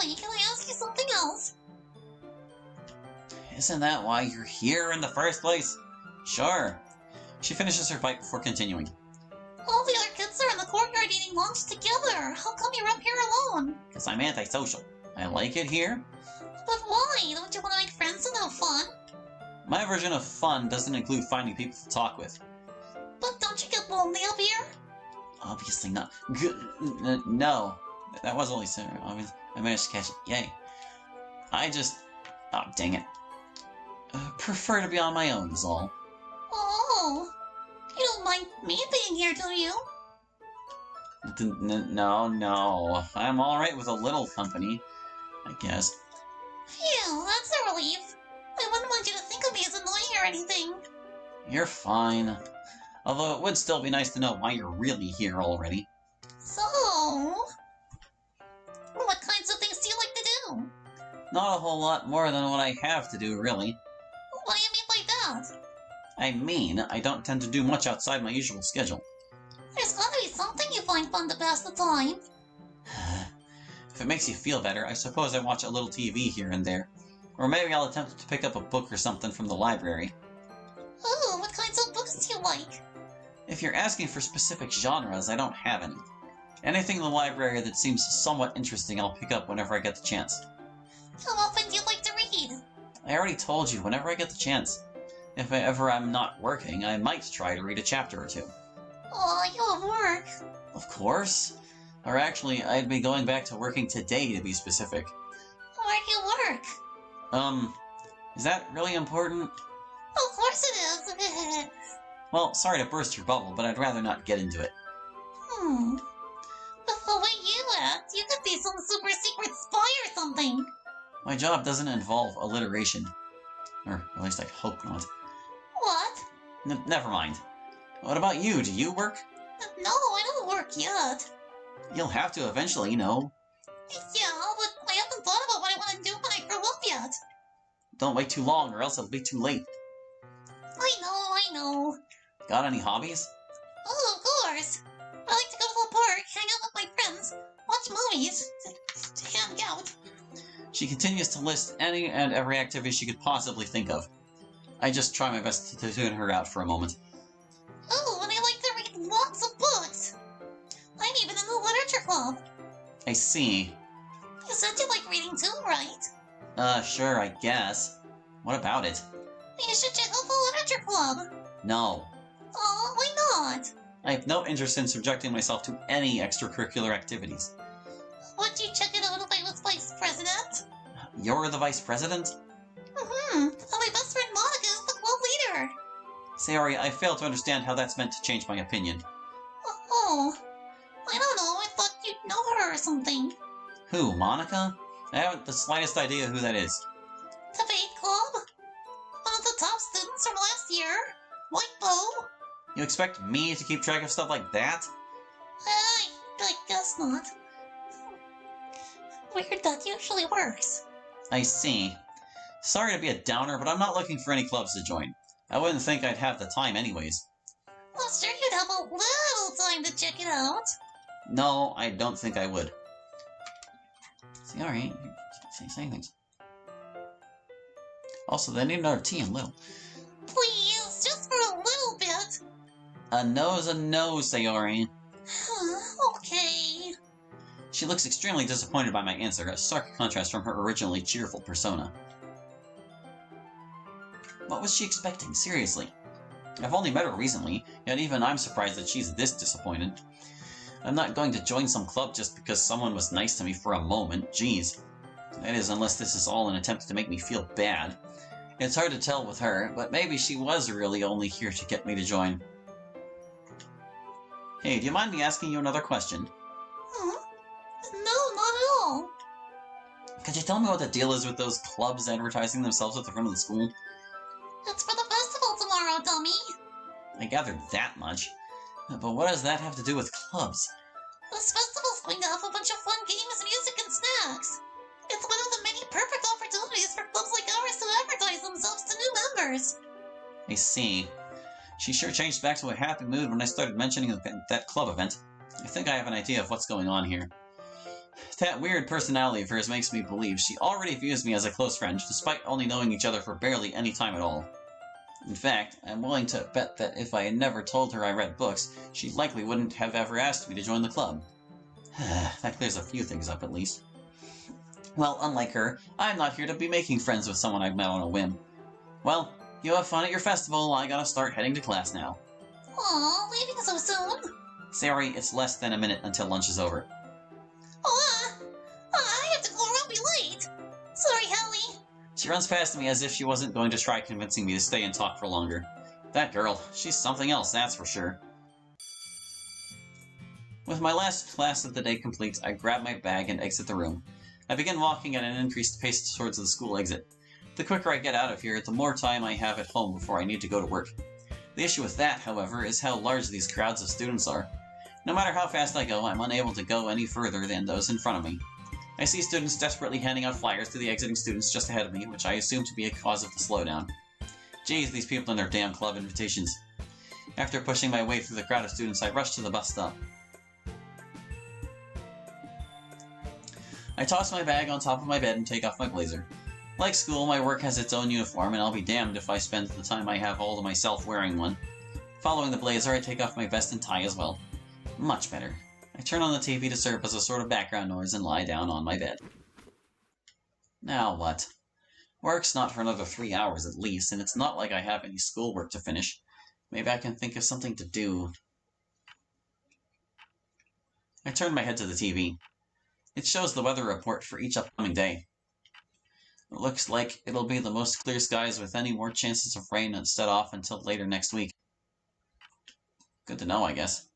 Really, can I ask you something else? Isn't that why you're here in the first place? Sure. She finishes her bite before continuing. All the other kids are in the courtyard eating lunch together. How come you're up here alone? Because I'm antisocial. I like it here. But why? Don't you want to make friends and have fun? My version of fun doesn't include finding people to talk with. But don't you get lonely up here? Obviously not. No. That was only Sarah. I managed to catch it. Yay. I just... Oh, dang it. Prefer to be on my own is all. Oh. You don't mind me being here, do you? No. I'm alright with a little company, I guess. Phew, that's a relief. I wouldn't want you to think of me as annoying or anything. You're fine. Although it would still be nice to know why you're really here already. So... what kinds of things do you like to do? Not a whole lot more than what I have to do, really. What do you mean by that? I mean, I don't tend to do much outside my usual schedule. There's gotta be something you find fun to pass the time. If it makes you feel better, I suppose I watch a little TV here and there. Or maybe I'll attempt to pick up a book or something from the library. Ooh, what kinds of books do you like? If you're asking for specific genres, I don't have any. Anything in the library that seems somewhat interesting I'll pick up whenever I get the chance. How often do you like to read? I already told you, whenever I get the chance. If ever I'm not working, I might try to read a chapter or two. Oh, you have work. Of course. Or actually, I'd be going back to working today to be specific. Where do you work? Is that really important? Of course it is. Well, sorry to burst your bubble, but I'd rather not get into it. With the way you act, you could be some super secret spy or something. My job doesn't involve alliteration. Or at least I hope not. What? Never mind. What about you? Do you work? No, I don't work yet. You'll have to eventually, you know. Yeah, but I haven't thought about what I want to do when I grow up yet. Don't wait too long or else it'll be too late. I know. Got any hobbies? Oh, of course. I like to go to the park, hang out with my friends, watch movies, hang out. She continues to list any and every activity she could possibly think of. I just try my best to tune her out for a moment. Oh, and I like to read lots of books. I'm even in the literature club. I see. You said you like reading too, right? Sure, I guess. What about it? You should check out the literature club. No. Oh, why not? I have no interest in subjecting myself to any extracurricular activities. Would you check it out if I was vice president? You're the vice president? And my best friend Monica is the club leader. Sayori, I fail to understand how that's meant to change my opinion. Oh, I don't know, I thought you'd know her or something. Who, Monica? I haven't the slightest idea who that is. Debate club? One of the top students from last year. White bow. You expect me to keep track of stuff like that? I guess not. Weird, that usually works. I see. Sorry to be a downer, but I'm not looking for any clubs to join. I wouldn't think I'd have the time anyways. Well, sure you'd have a little time to check it out. No, I don't think I would. See, alright, saying things. Also, they need another tea in little. Please, just for a little bit. A no's a no, Sayori. Okay. She looks extremely disappointed by my answer, a stark contrast from her originally cheerful persona. What was she expecting, seriously? I've only met her recently, yet even I'm surprised that she's this disappointed. I'm not going to join some club just because someone was nice to me for a moment, jeez. That is, unless this is all an attempt to make me feel bad. It's hard to tell with her, but maybe she was really only here to get me to join. Hey, do you mind me asking you another question? No, not at all. Could you tell me what the deal is with those clubs advertising themselves at the front of the school? It's for the festival tomorrow, dummy. I gathered that much. But what does that have to do with clubs? This festival's going to have a bunch of fun games, music, and snacks. It's one of the many perfect opportunities for clubs like ours to advertise themselves to new members. I see. She sure changed back to a happy mood when I started mentioning that club event. I think I have an idea of what's going on here. That weird personality of hers makes me believe she already views me as a close friend, despite only knowing each other for barely any time at all. In fact, I'm willing to bet that if I had never told her I read books, she likely wouldn't have ever asked me to join the club. That clears a few things up at least. Well, unlike her, I'm not here to be making friends with someone I've met on a whim. Well, you have fun at your festival, I gotta start heading to class now. Aw, leaving so soon? Sorry, it's less than a minute until lunch is over. I have to go or I'll be late. Sorry, Hallie. She runs past me as if she wasn't going to try convincing me to stay and talk for longer. That girl, she's something else, that's for sure. With my last class of the day complete, I grab my bag and exit the room. I begin walking at an increased pace towards the school exit. The quicker I get out of here, the more time I have at home before I need to go to work. The issue with that, however, is how large these crowds of students are. No matter how fast I go, I'm unable to go any further than those in front of me. I see students desperately handing out flyers to the exiting students just ahead of me, which I assume to be a cause of the slowdown. Geez, these people and their damn club invitations. After pushing my way through the crowd of students, I rush to the bus stop. I toss my bag on top of my bed and take off my blazer. Like school, my work has its own uniform, and I'll be damned if I spend the time I have all to myself wearing one. Following the blazer, I take off my vest and tie as well. Much better. I turn on the TV to serve as a sort of background noise and lie down on my bed. Now what? Work's not for another 3 hours at least, and it's not like I have any schoolwork to finish. Maybe I can think of something to do. I turn my head to the TV. It shows the weather report for each upcoming day. It looks like it'll be the most clear skies with any more chances of rain instead off until later next week. Good to know, I guess.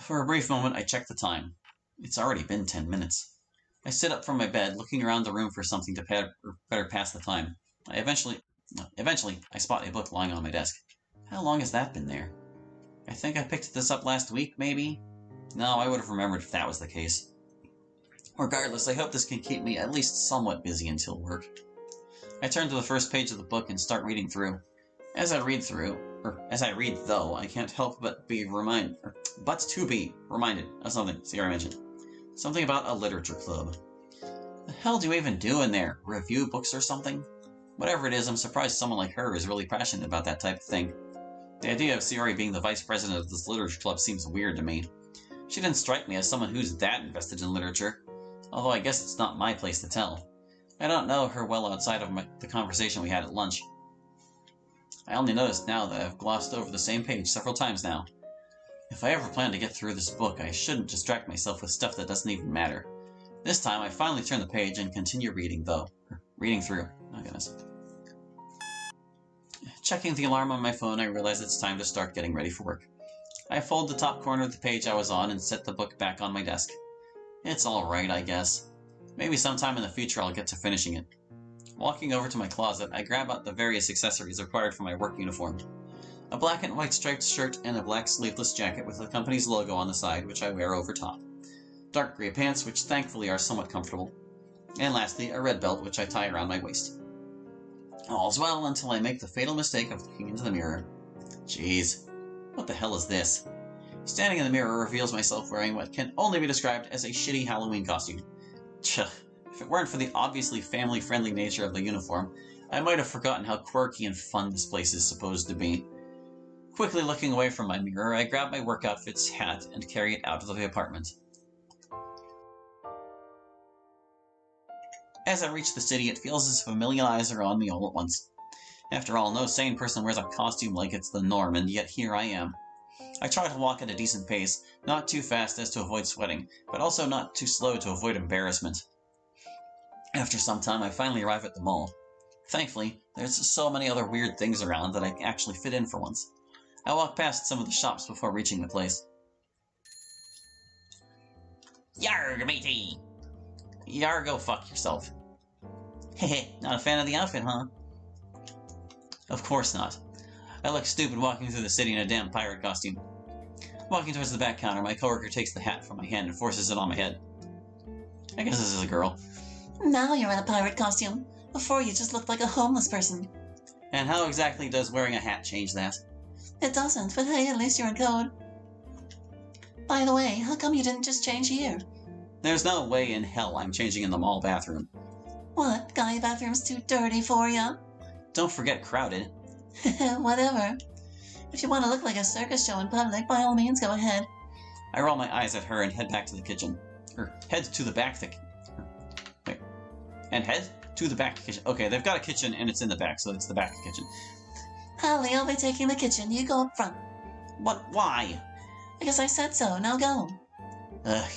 For a brief moment, I check the time. It's already been 10 minutes. I sit up from my bed, looking around the room for something to better pass the time. Eventually, I spot a book lying on my desk. How long has that been there? I think I picked this up last week, maybe? No, I would have remembered if that was the case. Regardless, I hope this can keep me at least somewhat busy until work. I turn to the first page of the book and start reading through. As I read, though, I can't help but be reminded of something Sierra mentioned. Something about a literature club. The hell do you even do in there? Review books or something? Whatever it is, I'm surprised someone like her is really passionate about that type of thing. The idea of Siri being the vice president of this literature club seems weird to me. She didn't strike me as someone who's that invested in literature, although I guess it's not my place to tell. I don't know her well outside of the conversation we had at lunch. I only noticed now that I've glossed over the same page several times now. If I ever plan to get through this book, I shouldn't distract myself with stuff that doesn't even matter. This time, I finally turn the page and continue reading through. Oh goodness. Checking the alarm on my phone, I realize it's time to start getting ready for work. I fold the top corner of the page I was on and set the book back on my desk. It's alright, I guess. Maybe sometime in the future I'll get to finishing it. Walking over to my closet, I grab out the various accessories required for my work uniform. A black and white striped shirt and a black sleeveless jacket with the company's logo on the side, which I wear over top. Dark gray pants, which thankfully are somewhat comfortable. And lastly, a red belt, which I tie around my waist. All's well until I make the fatal mistake of looking into the mirror. Jeez, what the hell is this? Standing in the mirror reveals myself wearing what can only be described as a shitty Halloween costume. If it weren't for the obviously family-friendly nature of the uniform, I might have forgotten how quirky and fun this place is supposed to be. Quickly looking away from my mirror, I grab my work outfit's hat and carry it out of the apartment. As I reach the city, it feels as if a million eyes are on me all at once. After all, no sane person wears a costume like it's the norm, and yet here I am. I try to walk at a decent pace, not too fast as to avoid sweating, but also not too slow to avoid embarrassment. After some time, I finally arrive at the mall. Thankfully, there's so many other weird things around that I actually fit in for once. I walk past some of the shops before reaching the place. Yarg, matey! Yarg, go fuck yourself. Heh, not a fan of the outfit, huh? Of course not. I look stupid walking through the city in a damn pirate costume. Walking towards the back counter, my coworker takes the hat from my hand and forces it on my head. I guess this is a girl. Now you're in a pirate costume. Before you just looked like a homeless person. And how exactly does wearing a hat change that? It doesn't, but hey, at least you're in code. By the way, how come you didn't just change here? There's no way in hell I'm changing in the mall bathroom. What, guy bathroom's too dirty for ya? Don't forget crowded. Whatever. If you want to look like a circus show in public, by all means go ahead. I roll my eyes at her and head back to the kitchen. Or head to the back of the... Wait. And head to the back of the kitchen. Okay, they've got a kitchen and it's in the back, so it's the back of the kitchen. Holly, I'll be taking the kitchen. You go up front. What? Why? Because I said so. Now go.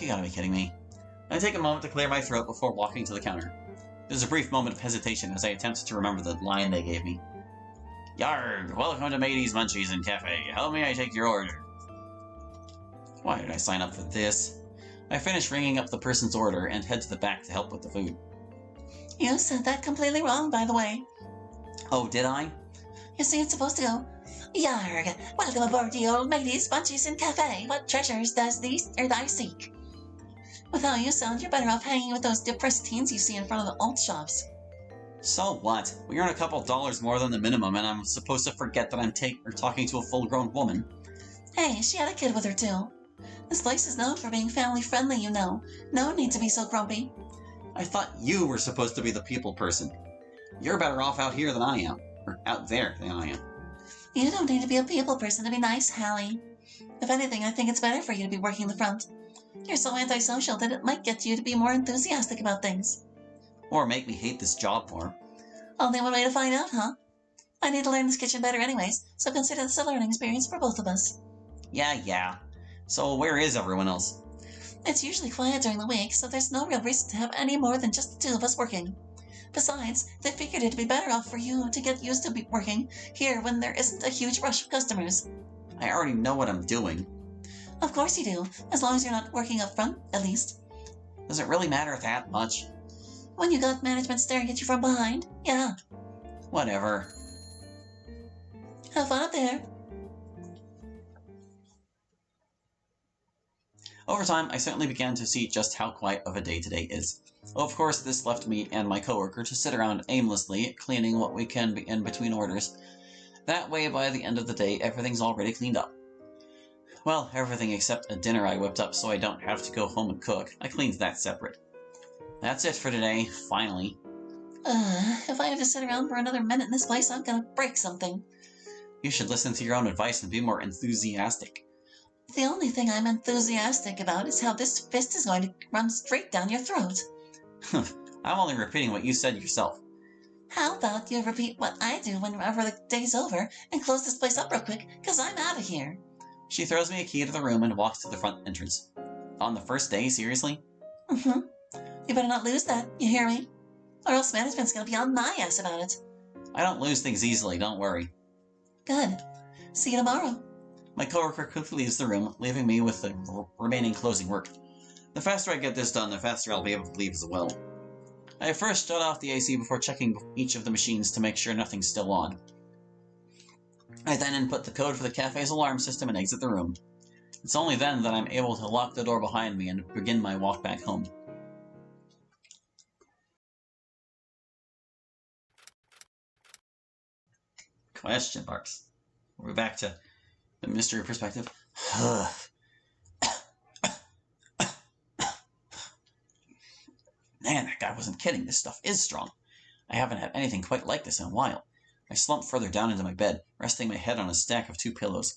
You gotta be kidding me. I take a moment to clear my throat before walking to the counter. There's a brief moment of hesitation as I attempt to remember the line they gave me. Yarg! Welcome to Matey's Munchies and Cafe. How may I take your order? Why did I sign up for this? I finish ringing up the person's order and head to the back to help with the food. You said that completely wrong, by the way. Oh, did I? You see, it's supposed to go, Yarg! Welcome aboard the old Matey's Munchies and Cafe. What treasures does these or thy seek? With how you sound, you're better off hanging with those depressed teens you see in front of the alt shops. So what? We earn a couple dollars more than the minimum, and I'm supposed to forget that I'm talking to a full-grown woman. Hey, she had a kid with her too. This place is known for being family-friendly, you know. No need to be so grumpy. I thought you were supposed to be the people person. You're better off out here than I am. Or out there than I am. You don't need to be a people person to be nice, Hallie. If anything, I think it's better for you to be working the front. You're so antisocial that it might get you to be more enthusiastic about things. Or make me hate this job more. Only one way to find out, huh? I need to learn this kitchen better anyways, so consider this a learning experience for both of us. Yeah. So where is everyone else? It's usually quiet during the week, so there's no real reason to have any more than just the two of us working. Besides, they figured it'd be better off for you to get used to working here when there isn't a huge rush of customers. I already know what I'm doing. Of course you do, as long as you're not working up front, at least. Does it really matter that much? When you got management staring at you from behind, yeah. Whatever. Have fun up there. Over time, I certainly began to see just how quiet of a day today is. Of course, this left me and my coworker to sit around aimlessly, cleaning what we can in between orders. That way, by the end of the day, everything's already cleaned up. Well, everything except a dinner I whipped up so I don't have to go home and cook. I cleaned that separate. That's it for today, finally. If I have to sit around for another minute in this place, I'm gonna break something. You should listen to your own advice and be more enthusiastic. The only thing I'm enthusiastic about is how this fist is going to run straight down your throat. I'm only repeating what you said yourself. How about you repeat what I do whenever the day's over and close this place up real quick, because I'm out of here. She throws me a key to the room and walks to the front entrance. On the first day, seriously? Mm-hmm. You better not lose that, you hear me? Or else management's gonna be on my ass about it. I don't lose things easily, don't worry. Good. See you tomorrow. My coworker quickly leaves the room, leaving me with the remaining closing work. The faster I get this done, the faster I'll be able to leave as well. I first shut off the AC before checking each of the machines to make sure nothing's still on. I then input the code for the cafe's alarm system and exit the room. It's only then that I'm able to lock the door behind me and begin my walk back home. Question marks. We're back to the mystery perspective. Man, that guy wasn't kidding. This stuff is strong. I haven't had anything quite like this in a while. I slump further down into my bed, resting my head on a stack of 2 pillows.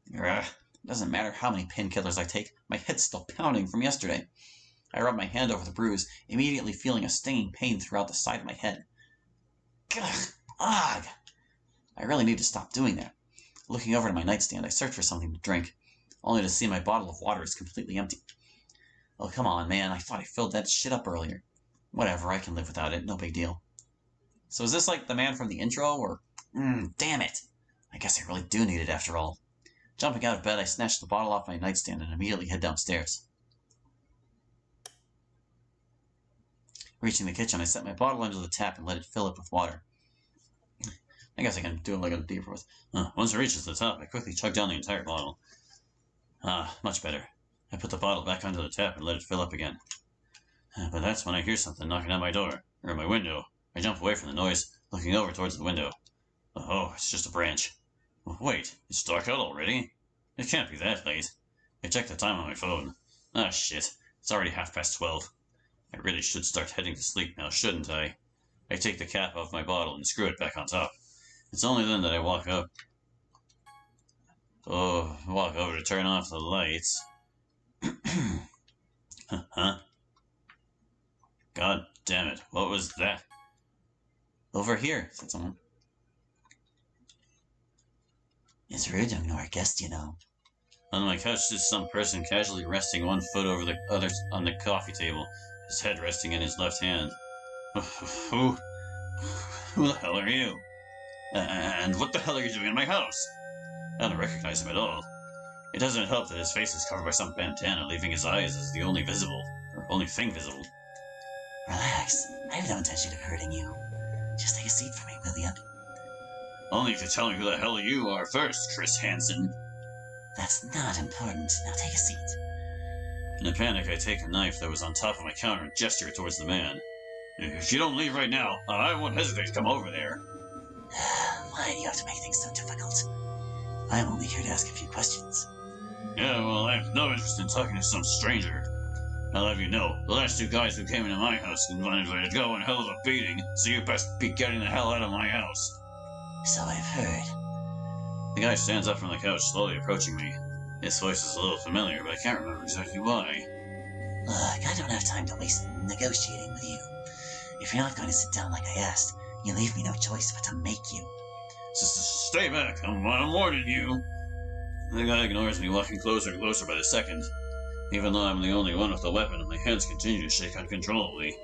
It doesn't matter how many painkillers I take, my head's still pounding from yesterday. I rub my hand over the bruise, immediately feeling a stinging pain throughout the side of my head. Ugh! Ugh! I really need to stop doing that. Looking over to my nightstand, I search for something to drink, only to see my bottle of water is completely empty. Oh, come on, man. I thought I filled that shit up earlier. Whatever, I can live without it. No big deal. So is this like the man from the intro, or... damn it! I guess I really do need it after all. Jumping out of bed, I snatch the bottle off my nightstand and immediately head downstairs. Reaching the kitchen, I set my bottle under the tap and let it fill up with water. I guess I can do it like a deeper with. Once it reaches the top, I quickly chug down the entire bottle. Much better. I put the bottle back under the tap and let it fill up again. But that's when I hear something knocking at my door, or my window. I jump away from the noise, looking over towards the window. Oh, it's just a branch. Wait, it's dark out already? It can't be that late. I checked the time on my phone. Ah, shit. It's already 12:30. I really should start heading to sleep now, shouldn't I? I take the cap off my bottle and screw it back on top. It's only then that I walk over to turn off the lights. Huh? God damn it. What was that? Over here, said someone. It's rude to ignore a guest, you know. On my couch sits some person casually resting one foot over the other on the coffee table, his head resting in his left hand. Who the hell are you? And what the hell are you doing in my house? I don't recognize him at all. It doesn't help that his face is covered by some bandana, leaving his eyes as the only thing visible. Relax. I have no intention of hurting you. Just take a seat for me, will you? Only if you tell me who the hell you are first, Chris Hansen. That's not important. Now take a seat. In a panic, I take a knife that was on top of my counter and gesture it towards the man. If you don't leave right now, I won't hesitate to come over there. Why do you have to make things so difficult? I'm only here to ask a few questions. Yeah, well, I have no interest in talking to some stranger. I'll have you know, the last two guys who came into my house wanted me to go in hell of a beating, so you best be getting the hell out of my house. So I've heard. The guy stands up from the couch, slowly approaching me. His voice is a little familiar, but I can't remember exactly why. Look, I don't have time to waste negotiating with you. If you're not going to sit down like I asked, you leave me no choice but to make you. Stay back, I'm warning you. The guy ignores me, walking closer and closer by the second. Even though I'm the only one with a weapon, my hands continue to shake uncontrollably.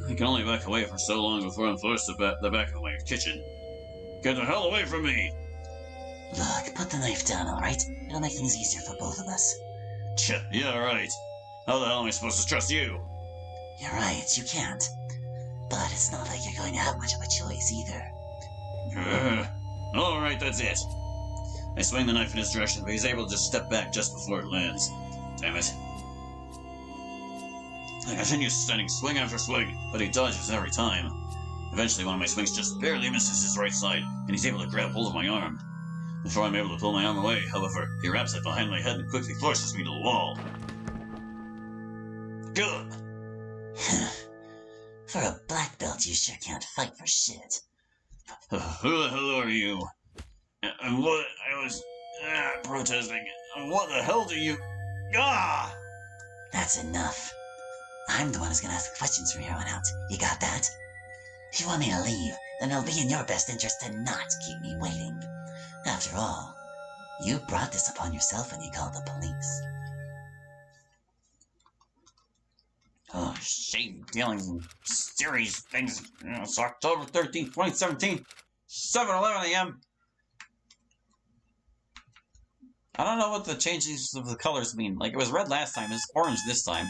I can only back away for so long before I'm forced to the back of my kitchen. Get the hell away from me! Look, put the knife down, alright? It'll make things easier for both of us. Yeah, right. How the hell am I supposed to trust you? You're right, you can't. But it's not like you're going to have much of a choice either. Alright, that's it. I swing the knife in his direction, but he's able to just step back just before it lands. Damn it. I continue sending swing after swing, but he dodges every time. Eventually, one of my swings just barely misses his right side, and he's able to grab hold of my arm. Before I'm able to pull my arm away, however, he wraps it behind my head and quickly forces me to the wall. Good. For a black belt, you sure can't fight for shit. Who the hell are you? And what I was protesting. What the hell do you... Ah! That's enough. I'm the one who's gonna ask the questions from here on out. You got that? If you want me to leave, then it'll be in your best interest to not keep me waiting. After all, you brought this upon yourself when you called the police. Oh, shame dealings and mysterious things. It's October 13th, 2017, 7:11 a.m. I don't know what the changes of the colors mean. Like, it was red last time, it's orange this time.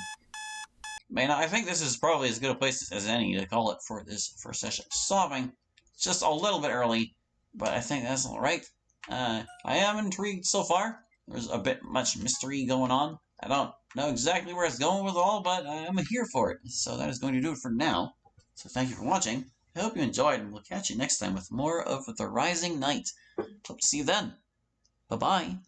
Man, I think this is probably as good a place as any to call it for this first session. Stopping just a little bit early, but I think that's alright. I am intrigued so far. There's a bit much mystery going on. I don't know exactly where it's going with it all, but I'm here for it. So that is going to do it for now. So thank you for watching. I hope you enjoyed, and we'll catch you next time with more of The Rising Knight. Hope to see you then. Bye-bye.